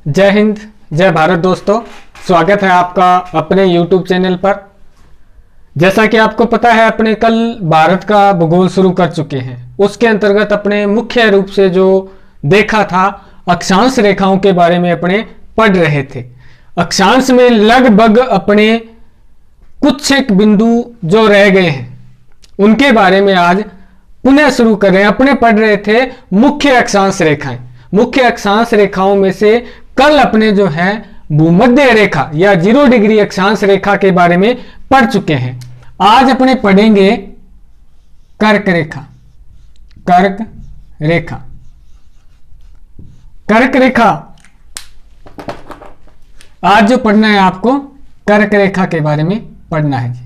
जय हिंद, जय भारत दोस्तों। स्वागत है आपका अपने YouTube चैनल पर। जैसा कि आपको पता है, अपने कल भारत का भूगोल शुरू कर चुके हैं। उसके अंतर्गत अपने मुख्य रूप से जो देखा था, अक्षांश रेखाओं के बारे में अपने पढ़ रहे थे। अक्षांश में लगभग अपने कुछ एक बिंदु जो रह गए हैं उनके बारे में आज पुनः शुरू कर रहे हैं। अपने पढ़ रहे थे मुख्य अक्षांश रेखाएं। मुख्य अक्षांश रेखाओं में से कल अपने जो है भूमध्य रेखा या 0 डिग्री अक्षांश रेखा के बारे में पढ़ चुके हैं। आज अपने पढ़ेंगे कर्क रेखा। कर्क रेखा, कर्क रेखा आज जो पढ़ना है आपको, कर्क रेखा के बारे में पढ़ना है जी।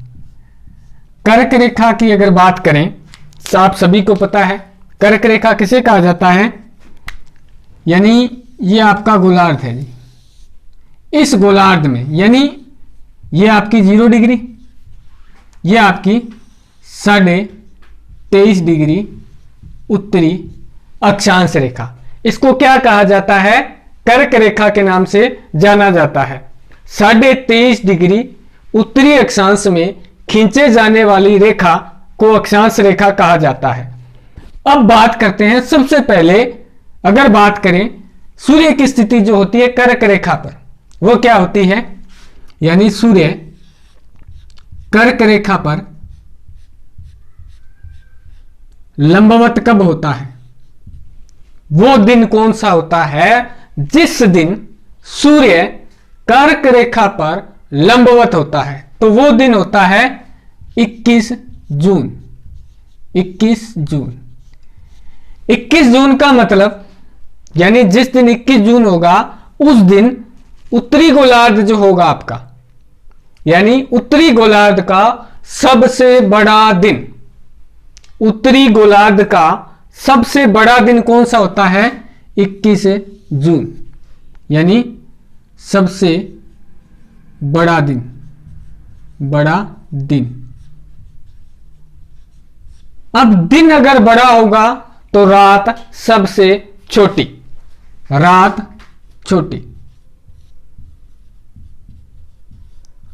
कर्क रेखा की अगर बात करें तो आप सभी को पता है कर्क रेखा किसे कहा जाता है। यानी ये आपका गोलार्ध है जी। इस गोलार्ध में यानी ये आपकी 0 डिग्री, ये आपकी 23.5 डिग्री उत्तरी अक्षांश रेखा, इसको क्या कहा जाता है? कर्क रेखा के नाम से जाना जाता है। 23.5 डिग्री उत्तरी अक्षांश में खींचे जाने वाली रेखा को अक्षांश रेखा कहा जाता है। अब बात करते हैं, सबसे पहले अगर बात करें सूर्य की स्थिति जो होती है कर्क रेखा पर, वो क्या होती है? यानी सूर्य कर्क रेखा पर लंबवत कब होता है? वो दिन कौन सा होता है जिस दिन सूर्य कर्क रेखा पर लंबवत होता है? तो वो दिन होता है 21 जून। 21 जून, 21 जून का मतलब यानी जिस दिन 21 जून होगा उस दिन उत्तरी गोलार्ध जो होगा आपका, यानी उत्तरी गोलार्ध का सबसे बड़ा दिन, उत्तरी गोलार्ध का सबसे बड़ा दिन कौन सा होता है? 21 जून, यानी सबसे बड़ा दिन। बड़ा दिन, अब दिन अगर बड़ा होगा तो रात सबसे छोटी, रात छोटी,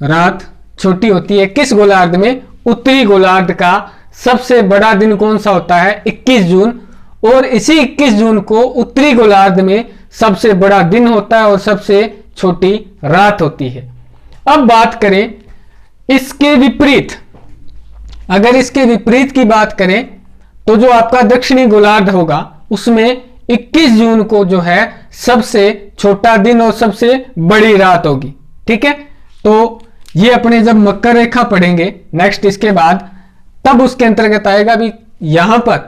रात छोटी होती है। किस गोलार्ध में? उत्तरी गोलार्ध का सबसे बड़ा दिन कौन सा होता है? 21 जून। और इसी 21 जून को उत्तरी गोलार्ध में सबसे बड़ा दिन होता है और सबसे छोटी रात होती है। अब बात करें इसके विपरीत, अगर इसके विपरीत की बात करें तो जो आपका दक्षिणी गोलार्ध होगा उसमें 21 जून को जो है सबसे छोटा दिन और सबसे बड़ी रात होगी। ठीक है, तो ये अपने जब मकर रेखा पढ़ेंगे नेक्स्ट इसके बाद, तब उसके अंतर्गत आएगा भी यहां पर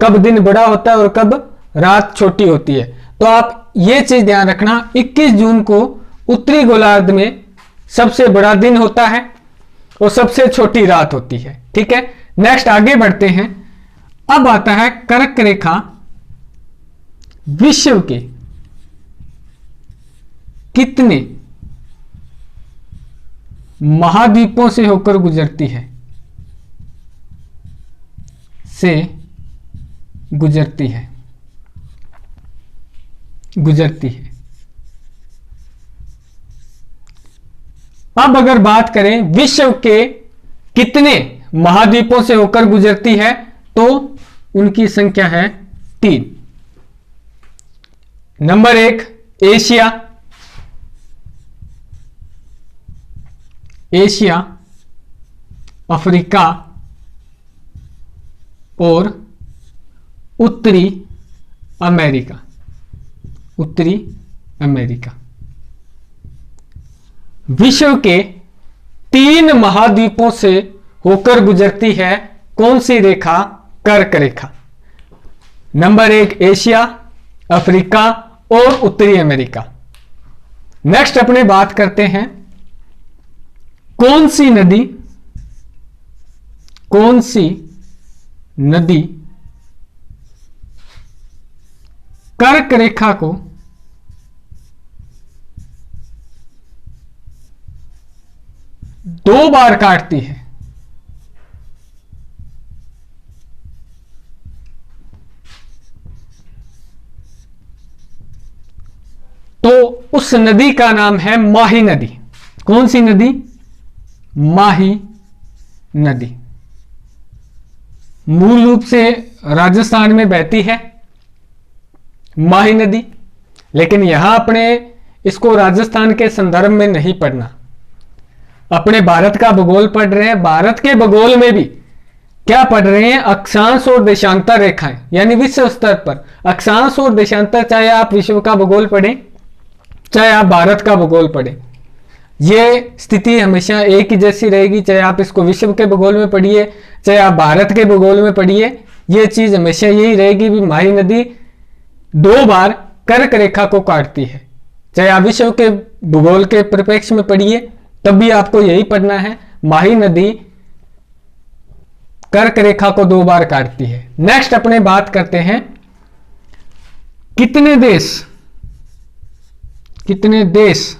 कब दिन बड़ा होता है और कब रात छोटी होती है। तो आप ये चीज ध्यान रखना, 21 जून को उत्तरी गोलार्ध में सबसे बड़ा दिन होता है और सबसे छोटी रात होती है। ठीक है, नेक्स्ट आगे बढ़ते हैं। अब आता है कर्क रेखा विश्व के कितने महाद्वीपों से होकर गुजरती है? से गुजरती है, गुजरती है। अब अगर बात करें विश्व के कितने महाद्वीपों से होकर गुजरती है तो उनकी संख्या है 3। नंबर 1 एशिया, एशिया, अफ्रीका और उत्तरी अमेरिका, उत्तरी अमेरिका। विश्व के 3 महाद्वीपों से होकर गुजरती है कौन सी रेखा? कर्क रेखा। नंबर 1 एशिया, अफ्रीका और उत्तरी अमेरिका। नेक्स्ट अपने बात करते हैं कौन सी नदी, कौन सी नदी कर्क रेखा को दो बार काटती है? तो उस नदी का नाम है माही नदी। कौन सी नदी? माही नदी। मूल रूप से राजस्थान में बहती है माही नदी, लेकिन यहां अपने इसको राजस्थान के संदर्भ में नहीं पढ़ना, अपने भारत का भूगोल पढ़ रहे हैं। भारत के भूगोल में भी क्या पढ़ रहे हैं? अक्षांश और देशांतर रेखाएं, यानी विश्व स्तर पर अक्षांश और देशांतर, चाहे आप विश्व का भूगोल पढ़ें चाहे आप भारत का भूगोल पढ़ें, ये स्थिति हमेशा एक ही जैसी रहेगी। चाहे आप इसको विश्व के भूगोल में पढ़िए चाहे आप भारत के भूगोल में पढ़िए, ये चीज हमेशा यही रहेगी भी माही नदी 2 बार कर्क रेखा को काटती है। चाहे आप विश्व के भूगोल के परिप्रेक्ष्य में पढ़िए तब भी आपको यही पढ़ना है, माही नदी कर्क रेखा को 2 बार काटती है। नेक्स्ट अपने बात करते हैं कितने देश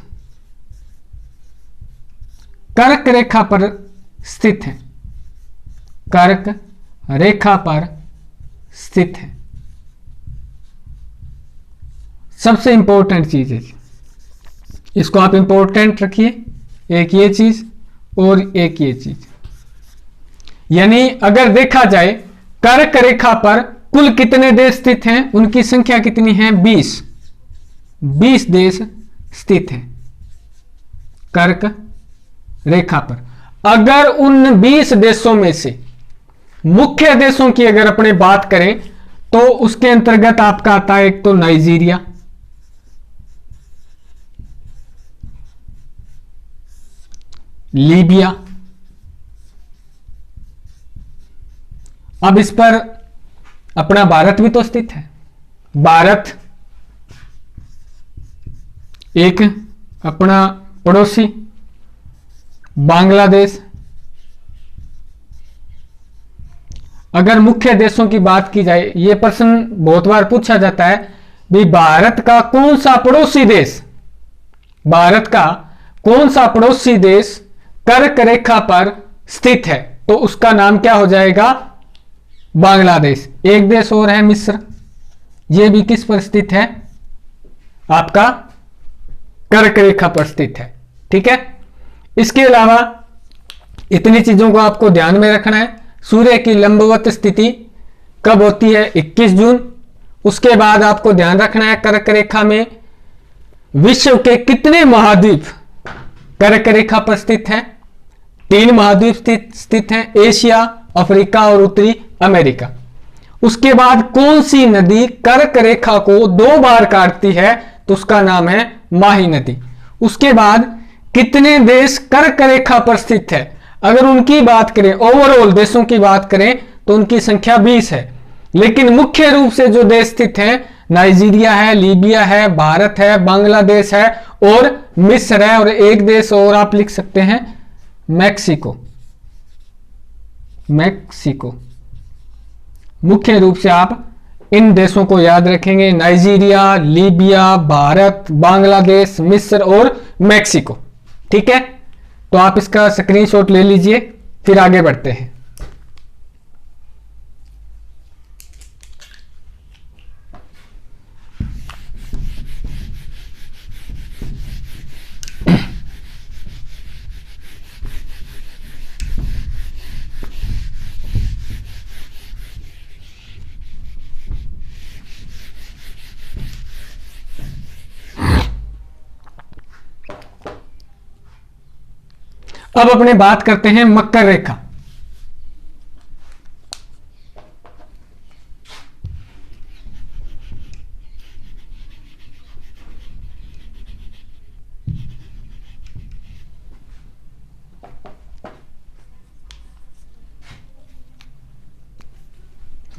कर्क रेखा पर स्थित है? कर्क रेखा पर स्थित है। सबसे इंपॉर्टेंट चीज है, इसको आप इंपॉर्टेंट रखिए। एक ये चीज और एक ये चीज, यानी अगर देखा जाए कर्क रेखा पर कुल कितने देश स्थित हैं, उनकी संख्या कितनी है? 20 देश स्थित हैं कर्क रेखा पर। अगर उन 20 देशों में से मुख्य देशों की अगर अपने बात करें तो उसके अंतर्गत आपका आता है एक तो नाइजीरिया, लीबिया, अब इस पर अपना भारत भी तो स्थित है। भारत एक अपना पड़ोसी, बांग्लादेश। अगर मुख्य देशों की बात की जाए, यह प्रश्न बहुत बार पूछा जाता है भी भारत का कौन सा पड़ोसी देश, भारत का कौन सा पड़ोसी देश कर्क रेखा पर स्थित है, तो उसका नाम क्या हो जाएगा? बांग्लादेश। एक देश और है मिस्र, यह भी किस पर स्थित है? आपका कर्क रेखा पर स्थित है। ठीक है, इसके अलावा इतनी चीजों को आपको ध्यान में रखना है। सूर्य की लंबवत स्थिति कब होती है? 21 जून। उसके बाद आपको ध्यान रखना है कर्क रेखा में विश्व के कितने महाद्वीप कर्क रेखा पर स्थित हैं? 3 महाद्वीप स्थित हैं, एशिया, अफ्रीका और उत्तरी अमेरिका। उसके बाद कौन सी नदी कर्क रेखा को 2 बार काटती है? तो उसका नाम है माही नदी। उसके बाद कितने देश कर्क रेखा पर स्थित है? अगर उनकी बात करें, ओवरऑल देशों की बात करें तो उनकी संख्या 20 है, लेकिन मुख्य रूप से जो देश स्थित हैं नाइजीरिया है, लीबिया है, भारत है, बांग्लादेश है और मिस्र है, और एक देश और आप लिख सकते हैं मैक्सिको। मुख्य रूप से आप इन देशों को याद रखेंगे, नाइजीरिया, लीबिया, भारत, बांग्लादेश, मिस्र और मैक्सिको। ठीक है, तो आप इसका स्क्रीनशॉट ले लीजिए, फिर आगे बढ़ते हैं। अब अपने बात करते हैं मकर रेखा।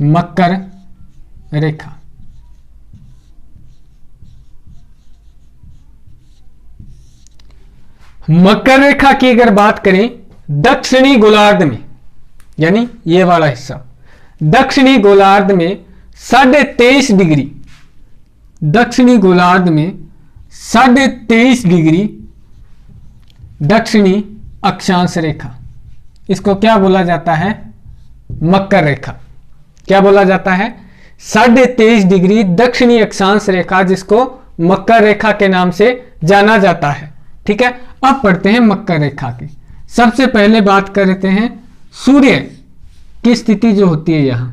मकर रेखा मकर रेखा की अगर बात करें दक्षिणी गोलार्ध में, यानी ये वाला हिस्सा दक्षिणी गोलार्ध में 23.5 डिग्री, दक्षिणी गोलार्ध में 23.5 डिग्री दक्षिणी अक्षांश रेखा, इसको क्या बोला जाता है? मकर रेखा। क्या बोला जाता है? 23.5 डिग्री दक्षिणी अक्षांश रेखा, जिसको मकर रेखा के नाम से जाना जाता है। ठीक है, अब पढ़ते हैं मकर रेखा की। सबसे पहले बात करते हैं सूर्य की स्थिति जो होती है यहां,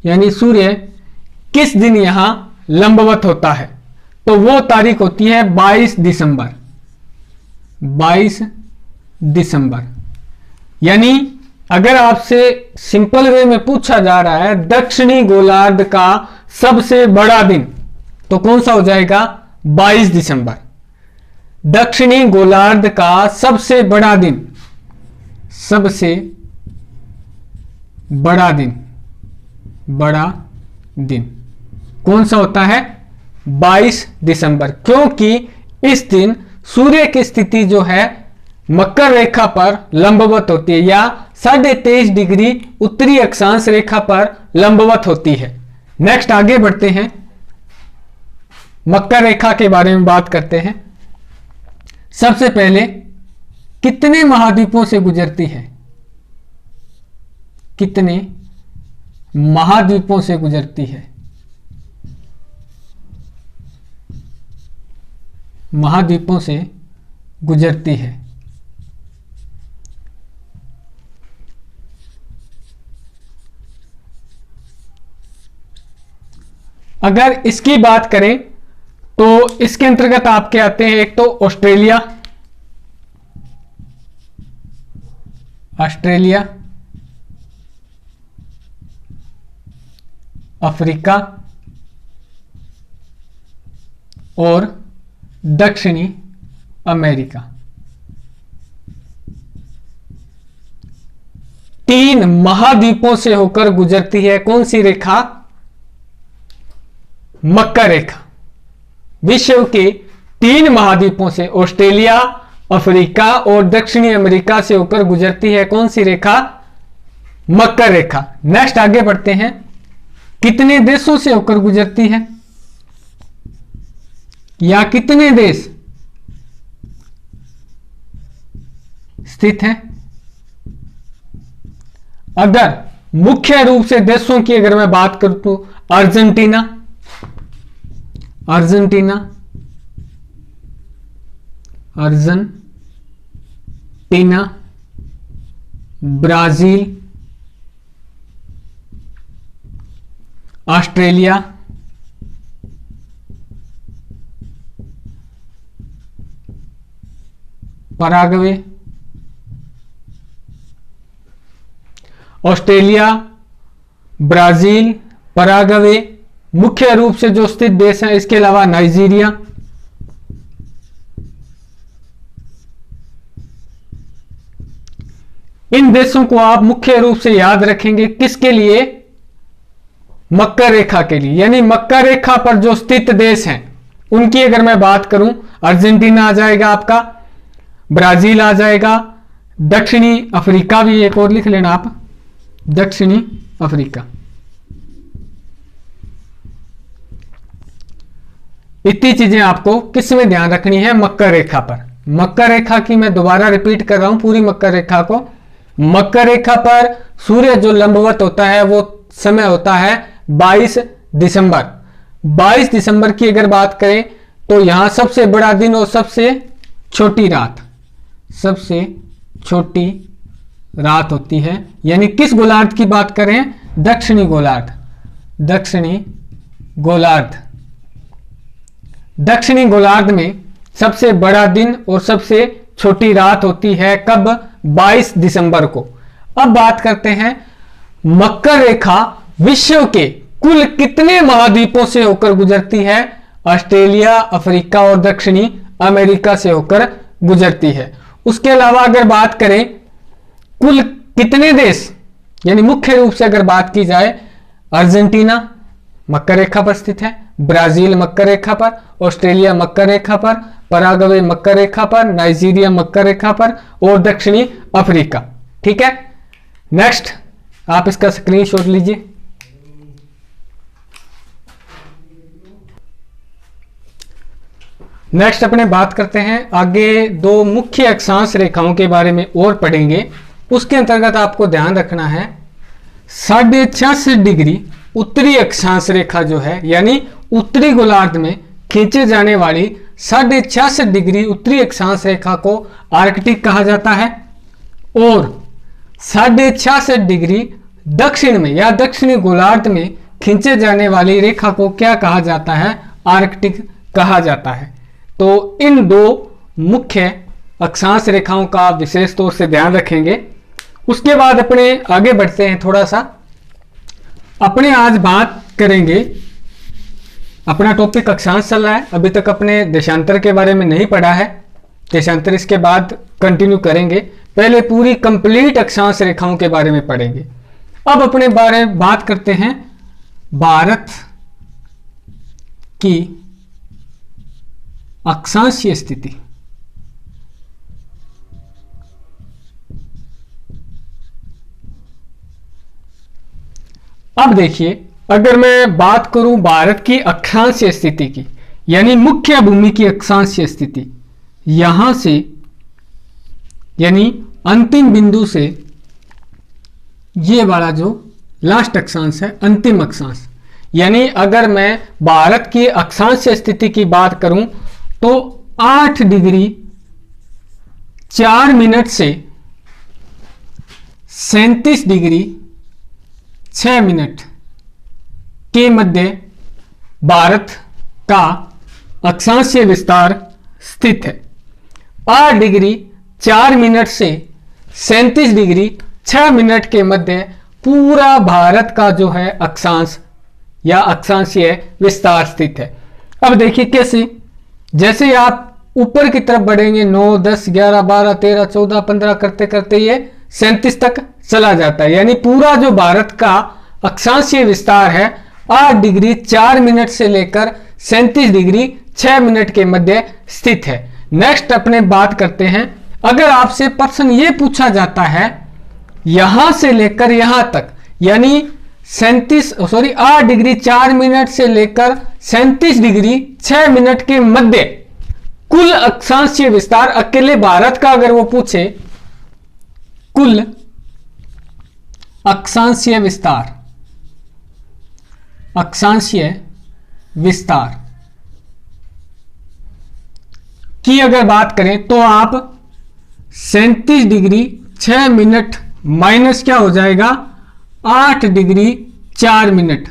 यानी सूर्य किस दिन यहां लंबवत होता है, तो वो तारीख होती है 22 दिसंबर। 22 दिसंबर, यानी अगर आपसे सिंपल वे में पूछा जा रहा है दक्षिणी गोलार्ध का सबसे बड़ा दिन, तो कौन सा हो जाएगा? 22 दिसंबर। दक्षिणी गोलार्ध का सबसे बड़ा दिन, सबसे बड़ा दिन, बड़ा दिन कौन सा होता है? 22 दिसंबर, क्योंकि इस दिन सूर्य की स्थिति जो है मकर रेखा पर लंबवत होती है, या 23.5 डिग्री उत्तरी अक्षांश रेखा पर लंबवत होती है। नेक्स्ट आगे बढ़ते हैं, मकर रेखा के बारे में बात करते हैं। सबसे पहले कितने महाद्वीपों से गुजरती है? कितने महाद्वीपों से गुजरती है? महाद्वीपों से गुजरती है। अगर इसकी बात करें तो इसके अंतर्गत आपके आते हैं एक तो ऑस्ट्रेलिया, ऑस्ट्रेलिया, अफ्रीका और दक्षिणी अमेरिका। 3 महाद्वीपों से होकर गुजरती है कौन सी रेखा? मकर रेखा। विश्व के 3 महाद्वीपों से, ऑस्ट्रेलिया, अफ्रीका और दक्षिणी अमेरिका से होकर गुजरती है कौन सी रेखा? मकर रेखा। नेक्स्ट आगे बढ़ते हैं, कितने देशों से होकर गुजरती है, या कितने देश स्थित हैं? अगर मुख्य रूप से देशों की अगर मैं बात करूं तो Argentina, Argentina, Argentina, Brazil, Australia, Paraguay, Australia, Brazil, Paraguay मुख्य रूप से जो स्थित देश हैं। इसके अलावा नाइजीरिया, इन देशों को आप मुख्य रूप से याद रखेंगे किसके लिए? मकर रेखा के लिए। यानी मकर रेखा पर जो स्थित देश हैं उनकी अगर मैं बात करूं, अर्जेंटीना आ जाएगा आपका, ब्राजील आ जाएगा, दक्षिणी अफ्रीका भी एक और लिख लेना आप, दक्षिणी अफ्रीका। इतनी चीजें आपको किस में ध्यान रखनी है? मकर रेखा पर। मकर रेखा की मैं दोबारा रिपीट कर रहा हूं पूरी मकर रेखा को। मकर रेखा पर सूर्य जो लंबवत होता है वो समय होता है 22 दिसंबर। 22 दिसंबर की अगर बात करें तो यहां सबसे बड़ा दिन और सबसे छोटी रात, सबसे छोटी रात होती है। यानी किस गोलार्ध की बात करें? दक्षिणी गोलार्ध, दक्षिणी गोलार्ध। दक्षिणी गोलार्ध में सबसे बड़ा दिन और सबसे छोटी रात होती है कब? 22 दिसंबर को। अब बात करते हैं मकर रेखा विश्व के कुल कितने महाद्वीपों से होकर गुजरती है? ऑस्ट्रेलिया, अफ्रीका और दक्षिणी अमेरिका से होकर गुजरती है। उसके अलावा अगर बात करें कुल कितने देश, यानी मुख्य रूप से अगर बात की जाए, अर्जेंटीना मकर रेखा पर स्थित है, ब्राजील मकर रेखा पर, ऑस्ट्रेलिया मकर रेखा पर, पराग्वे मकर रेखा पर, नाइजीरिया मकर रेखा पर और दक्षिणी अफ्रीका। ठीक है, नेक्स्ट आप इसका स्क्रीनशॉट लीजिए। नेक्स्ट अपने बात करते हैं आगे 2 मुख्य अक्षांश रेखाओं के बारे में और पढ़ेंगे। उसके अंतर्गत आपको ध्यान रखना है 66.5 डिग्री उत्तरी अक्षांश रेखा जो है, यानी उत्तरी गोलार्ध में खींचे जाने वाली 66.5 डिग्री उत्तरी अक्षांश रेखा को आर्कटिक कहा जाता है और 66.5 डिग्री दक्षिण में या दक्षिणी गोलार्ध में खींचे जाने वाली रेखा को क्या कहा जाता है? आर्कटिक कहा जाता है। तो इन दो मुख्य अक्षांश रेखाओं का विशेष तौर से ध्यान रखेंगे। उसके बाद अपने आगे बढ़ते हैं, थोड़ा सा अपने आज बात करेंगे। अपना टॉपिक अक्षांश चल रहा है, अभी तक अपने देशांतर के बारे में नहीं पढ़ा है। देशांतर इसके बाद कंटिन्यू करेंगे, पहले पूरी कंप्लीट अक्षांश रेखाओं के बारे में पढ़ेंगे। अब अपने बारे में बात करते हैं भारत की अक्षांशीय स्थिति। अब देखिए, अगर मैं बात करूं भारत की अक्षांशीय स्थिति की, यानी मुख्य भूमि की अक्षांशीय स्थिति, यहां से यानी अंतिम बिंदु से ये वाला जो लास्ट अक्षांश है, अंतिम अक्षांश, यानी अगर मैं भारत की अक्षांशीय स्थिति की बात करूं तो 8 डिग्री 4 मिनट से 37 डिग्री 6 मिनट के मध्य भारत का अक्षांशीय विस्तार स्थित है। 8 डिग्री 4 मिनट से 37 डिग्री 6 मिनट के मध्य पूरा भारत का जो है अक्षांश या अक्षांशीय विस्तार स्थित है। अब देखिए कैसे, जैसे आप ऊपर की तरफ बढ़ेंगे 9, 10, 11, 12, 13, 14, 15 करते करते ये 37 तक चला जाता है, यानी पूरा जो भारत का अक्षांशीय विस्तार है 8 डिग्री 4 मिनट से लेकर 37 डिग्री 6 मिनट के मध्य स्थित है। नेक्स्ट अपने बात करते हैं, अगर आपसे प्रश्न ये पूछा जाता है यहां से लेकर यहां तक, यानी 8 डिग्री 4 मिनट से लेकर 37 डिग्री 6 मिनट के मध्य कुल अक्षांशीय विस्तार अकेले भारत का अगर वो पूछे, कुल अक्षांशीय विस्तार की अगर बात करें तो आप 37 डिग्री 6 मिनट माइनस क्या हो जाएगा 8 डिग्री 4 मिनट।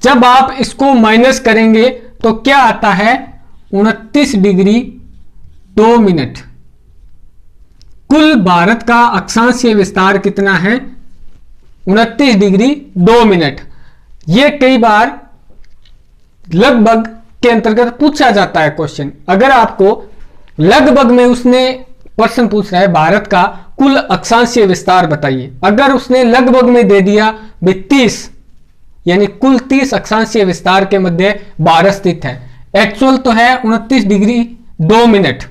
जब आप इसको माइनस करेंगे तो क्या आता है 29 डिग्री 2 मिनट। कुल भारत का अक्षांशीय विस्तार कितना है 29 डिग्री 2 मिनट। यह कई बार लगभग के अंतर्गत पूछा जाता है क्वेश्चन। अगर आपको लगभग में उसने प्रश्न पूछ रहा है भारत का कुल अक्षांशीय विस्तार बताइए, अगर उसने लगभग में दे दिया 30 यानी कुल 30 अक्षांशीय विस्तार के मध्य भारत स्थित है, एक्चुअल तो है 29 डिग्री 2 मिनट।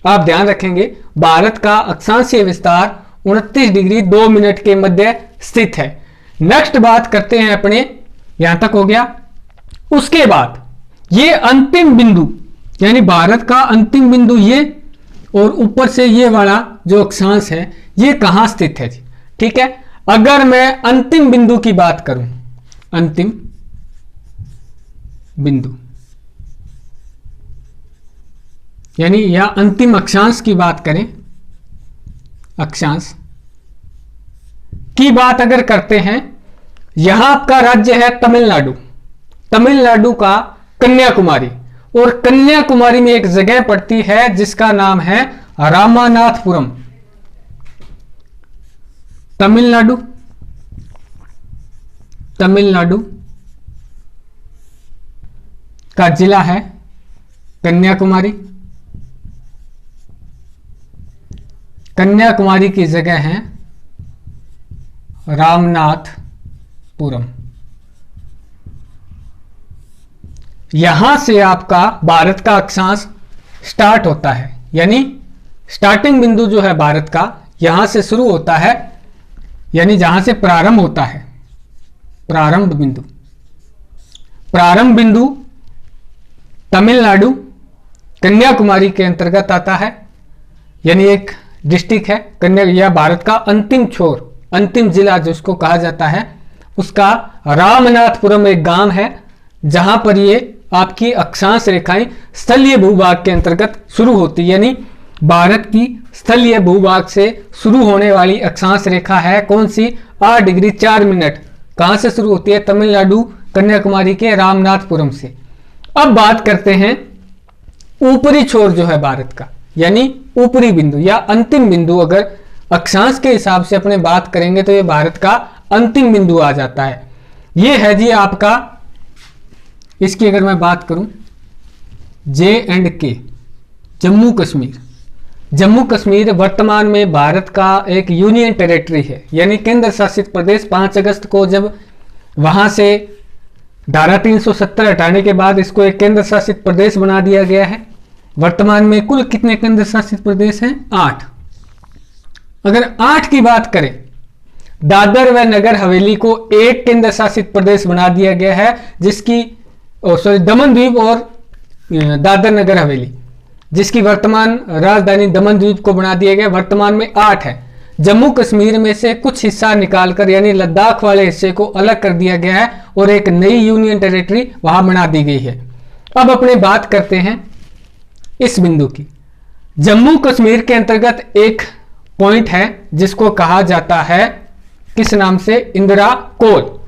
आप ध्यान रखेंगे भारत का अक्षांशीय विस्तार 29 डिग्री 2 मिनट के मध्य स्थित है। नेक्स्ट बात करते हैं अपने, यहां तक हो गया। उसके बाद ये अंतिम बिंदु यानी भारत का अंतिम बिंदु ये और ऊपर से ये वाला जो अक्षांश है ये कहां स्थित है जी, ठीक है। अगर मैं अंतिम बिंदु की बात करूं, अंतिम बिंदु यानी या अंतिम अक्षांश की बात करें, अक्षांश की बात अगर करते हैं, यहां आपका राज्य है तमिलनाडु, तमिलनाडु का कन्याकुमारी, और कन्याकुमारी में एक जगह पड़ती है जिसका नाम है रामानाथपुरम। तमिलनाडु का जिला है कन्याकुमारी। कन्याकुमारी की जगह है रामनाथपुरम। यहां से आपका भारत का अक्षांश स्टार्ट होता है, यानी स्टार्टिंग बिंदु जो है भारत का यहां से शुरू होता है, यानी जहां से प्रारंभ होता है, प्रारंभ बिंदु तमिलनाडु कन्याकुमारी के अंतर्गत आता है, यानी एक डिस्ट्रिक्ट है कन्या, या भारत का अंतिम छोर, अंतिम जिला जिसको कहा जाता है, उसका रामनाथपुरम एक गांव है जहां पर ये आपकी अक्षांश रेखाएं स्थलीय भूभाग के अंतर्गत शुरू होती, यानी भारत की स्थलीय भूभाग से शुरू होने वाली अक्षांश रेखा है कौन सी? 8 डिग्री 4 मिनट। कहां से शुरू होती है? तमिलनाडु कन्याकुमारी के रामनाथपुरम से। अब बात करते हैं ऊपरी छोर जो है भारत का, यानी ऊपरी बिंदु या अंतिम बिंदु। अगर अक्षांश के हिसाब से अपने बात करेंगे तो ये भारत का अंतिम बिंदु आ जाता है। ये है जी आपका, इसकी अगर मैं बात करूं J&K, जम्मू कश्मीर। जम्मू कश्मीर वर्तमान में भारत का एक यूनियन टेरिटरी है, यानी केंद्र शासित प्रदेश। 5 अगस्त को जब वहां से धारा 370 हटाने के बाद इसको एक केंद्र शासित प्रदेश बना दिया गया है। वर्तमान में कुल कितने केंद्र शासित प्रदेश हैं? 8। अगर 8 की बात करें, दादर व नगर हवेली को एक केंद्र शासित प्रदेश बना दिया गया है, जिसकी दमन द्वीप और दादर नगर हवेली, जिसकी वर्तमान राजधानी दमन द्वीप को बना दिया गया। वर्तमान में 8 है। जम्मू कश्मीर में से कुछ हिस्सा निकालकर, यानी लद्दाख वाले हिस्से को अलग कर दिया गया है और एक नई यूनियन टेरिटरी वहां बना दी गई है। अब अपने बात करते हैं इस बिंदु की। जम्मू कश्मीर के अंतर्गत एक पॉइंट है जिसको कहा जाता है किस नाम से? इंदिरा कोल।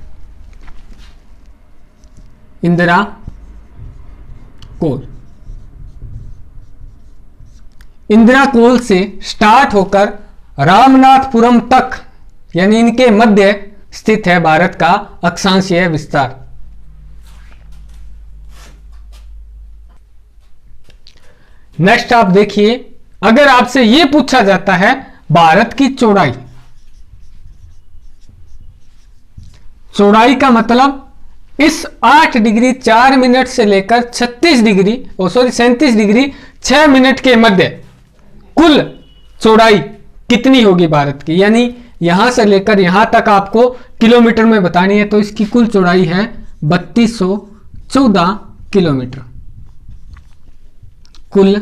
इंदिरा कोल। इंदिरा कोल से स्टार्ट होकर रामनाथपुरम तक, यानी इनके मध्य स्थित है भारत का अक्षांशीय विस्तार। नेक्स्ट आप देखिए, अगर आपसे यह पूछा जाता है भारत की चौड़ाई, चौड़ाई का मतलब इस 8 डिग्री 4 मिनट से लेकर 37 डिग्री 6 मिनट के मध्य कुल चौड़ाई कितनी होगी भारत की, यानी यहां से लेकर यहां तक आपको किलोमीटर में बतानी है। तो इसकी कुल चौड़ाई है 3214 किलोमीटर कुल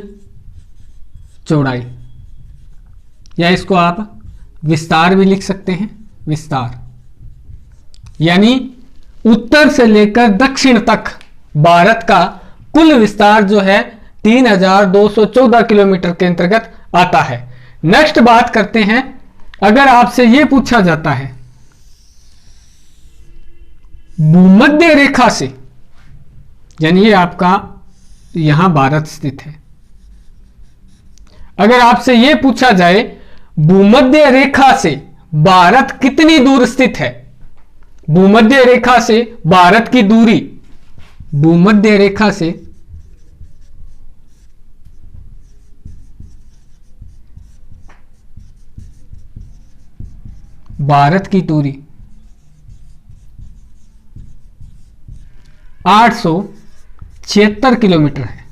चौड़ाई, या इसको आप विस्तार भी लिख सकते हैं, विस्तार। यानी उत्तर से लेकर दक्षिण तक भारत का कुल विस्तार जो है 3214 किलोमीटर के अंतर्गत आता है। नेक्स्ट बात करते हैं, अगर आपसे यह पूछा जाता है भूमध्य रेखा से, यानी ये आपका यहां भारत स्थित है, अगर आपसे यह पूछा जाए भूमध्य रेखा से भारत कितनी दूर स्थित है, भूमध्य रेखा से भारत की दूरी, भूमध्य रेखा से भारत की दूरी 876 किलोमीटर है।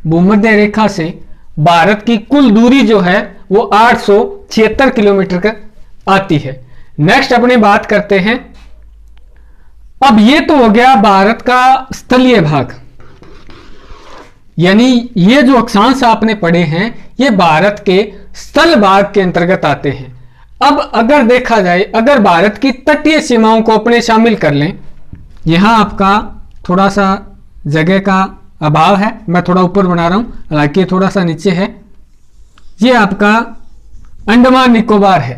भूमध्य रेखा से भारत की कुल दूरी जो है वो 876 किलोमीटर का आती है। नेक्स्ट अपनी बात करते हैं, अब ये तो हो गया भारत का स्थलीय भाग, यानी ये जो अक्षांश आपने पढ़े हैं ये भारत के स्थल भाग के अंतर्गत आते हैं। अब अगर देखा जाए, अगर भारत की तटीय सीमाओं को अपने शामिल कर लें, यहां आपका थोड़ा सा जगह का अभाव है, मैं थोड़ा ऊपर बना रहा हूं, हालांकि थोड़ा सा नीचे है। ये आपका अंडमान निकोबार है।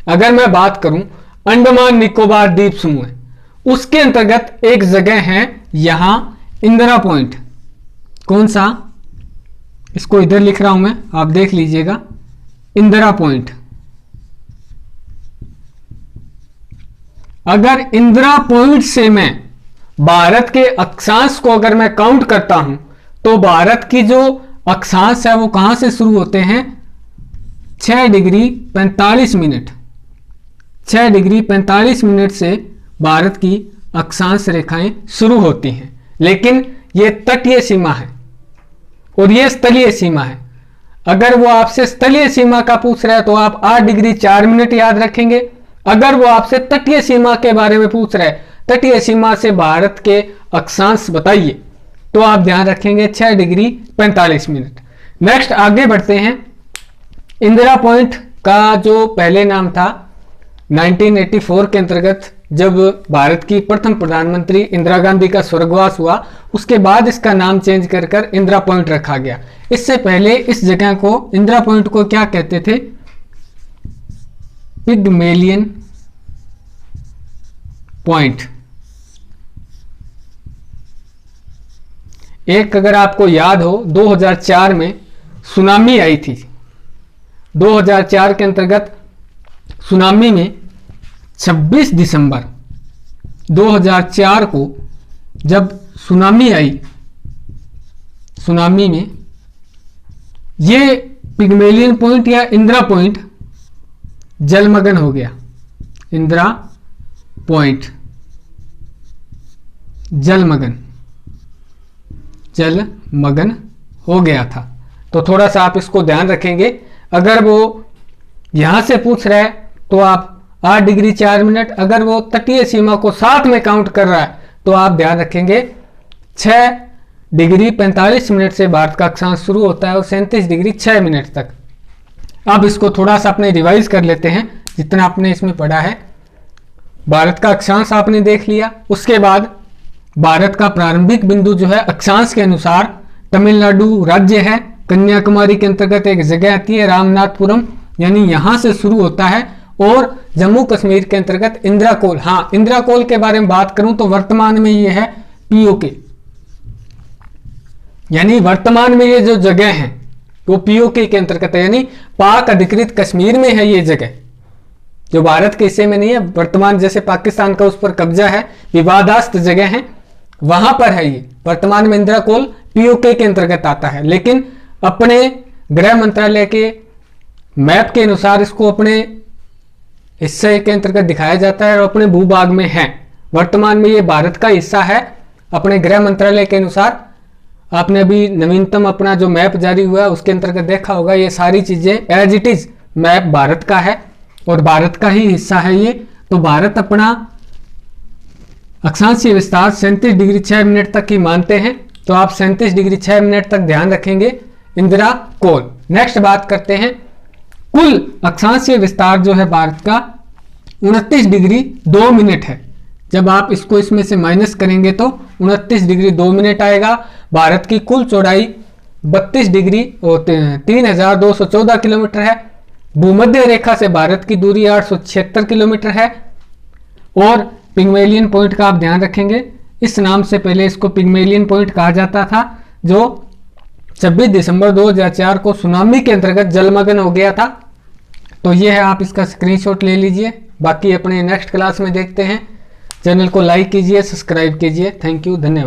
अगर मैं बात करूं अंडमान निकोबार द्वीप समूह, उसके अंतर्गत एक जगह है यहां इंदिरा पॉइंट। कौन सा? इसको इधर लिख रहा हूं मैं, आप देख लीजिएगा, इंदिरा पॉइंट। अगर इंदिरा पॉइंट से मैं भारत के अक्षांश को अगर मैं काउंट करता हूं तो भारत की जो अक्षांश है वो कहां से शुरू होते हैं? 6 डिग्री 45 मिनट, 6 डिग्री 45 मिनट से भारत की अक्षांश रेखाएं शुरू होती हैं। लेकिन ये तटीय सीमा है और ये स्थलीय सीमा है। अगर वो आपसे स्थलीय सीमा का पूछ रहा है तो आप 8 डिग्री 4 मिनट याद रखेंगे। अगर वो आपसे तटीय सीमा के बारे में पूछ रहा है, तटीय सीमा से भारत के अक्षांश बताइए, तो आप ध्यान रखेंगे 6 डिग्री 45 मिनट। नेक्स्ट आगे बढ़ते हैं। इंदिरा पॉइंट का जो पहले नाम था 1984 के अंतर्गत जब भारत की प्रथम प्रधानमंत्री इंदिरा गांधी का स्वर्गवास हुआ, उसके बाद इसका नाम चेंज कर इंदिरा पॉइंट रखा गया। इससे पहले इस जगह को, इंदिरा पॉइंट को क्या कहते थे? Pygmalion point. एक अगर आपको याद हो, 2004 में सुनामी आई थी। 2004 के अंतर्गत सुनामी में 26 दिसंबर 2004 को जब सुनामी आई, सुनामी में ये पिग्मेलियन पॉइंट या इंदिरा पॉइंट जलमग्न हो गया। इंदिरा पॉइंट जलमग्न हो गया था। तो थोड़ा सा आप इसको ध्यान रखेंगे। अगर वो यहां से पूछ रहा है तो आप 8 डिग्री 4 मिनट, अगर वो तटीय सीमा को साथ में काउंट कर रहा है तो आप ध्यान रखेंगे 6 डिग्री 45 मिनट से भारत का अक्षांश शुरू होता है और 37 डिग्री 6 मिनट तक। अब इसको थोड़ा सा अपने रिवाइज कर लेते हैं जितना आपने इसमें पढ़ा है। भारत का अक्षांश आपने देख लिया, उसके बाद भारत का प्रारंभिक बिंदु जो है अक्षांश के अनुसार तमिलनाडु राज्य है, कन्याकुमारी के अंतर्गत एक जगह आती है रामनाथपुरम, यानी यहां से शुरू होता है, और जम्मू कश्मीर के अंतर्गत इंदिरा कोल। हाँ, इंदिरा कोल के बारे में बात करूं तो वर्तमान में ये है पीओके, यानी वर्तमान में ये जो जगह है वो पीओके के अंतर्गत है, यानी पाक अधिकृत कश्मीर में है ये जगह, जो भारत के हिस्से में नहीं है। वर्तमान जैसे पाकिस्तान का उस पर कब्जा है, विवादास्पद जगह है, वहां पर है ये। वर्तमान में इंदिरा कोल पीओके के अंतर्गत आता है, लेकिन अपने गृह मंत्रालय के मैप के अनुसार इसको अपने हिस्से के अंतर्गत दिखाया जाता है और अपने भूभाग में है। वर्तमान में ये भारत का हिस्सा है अपने गृह मंत्रालय के अनुसार। आपने अभी नवीनतम अपना जो मैप जारी हुआ है उसके अंतर्गत देखा होगा, ये सारी चीजें as it is map Bharat का है और भारत का ही हिस्सा है ये। तो भारत अपना अक्षांशीय विस्तार 37 डिग्री 6 मिनट तक ही मानते हैं, तो आप 37 डिग्री 6 मिनट तक ध्यान रखेंगे इंदिरा कोल। नेक्स्ट बात करते हैं, कुल अक्षांशीय विस्तार जो है भारत का 29 डिग्री 2 मिनट है। जब आप इसको इसमें से माइनस करेंगे तो 29 डिग्री 2 मिनट आएगा। भारत की कुल चौड़ाई 32 डिग्री और 3214 किलोमीटर है। भूमध्य रेखा से भारत की दूरी 876 किलोमीटर है। और पिग्मेलियन पॉइंट का आप ध्यान रखेंगे, इस नाम से पहले इसको पिग्मेलियन पॉइंट कहा जाता था, जो 26 दिसंबर 2004 को सुनामी के अंतर्गत जलमग्न हो गया था। तो ये है, आप इसका स्क्रीनशॉट ले लीजिए। बाकी अपने नेक्स्ट क्लास में देखते हैं। चैनल को लाइक कीजिए, सब्सक्राइब कीजिए। थैंक यू, धन्यवाद।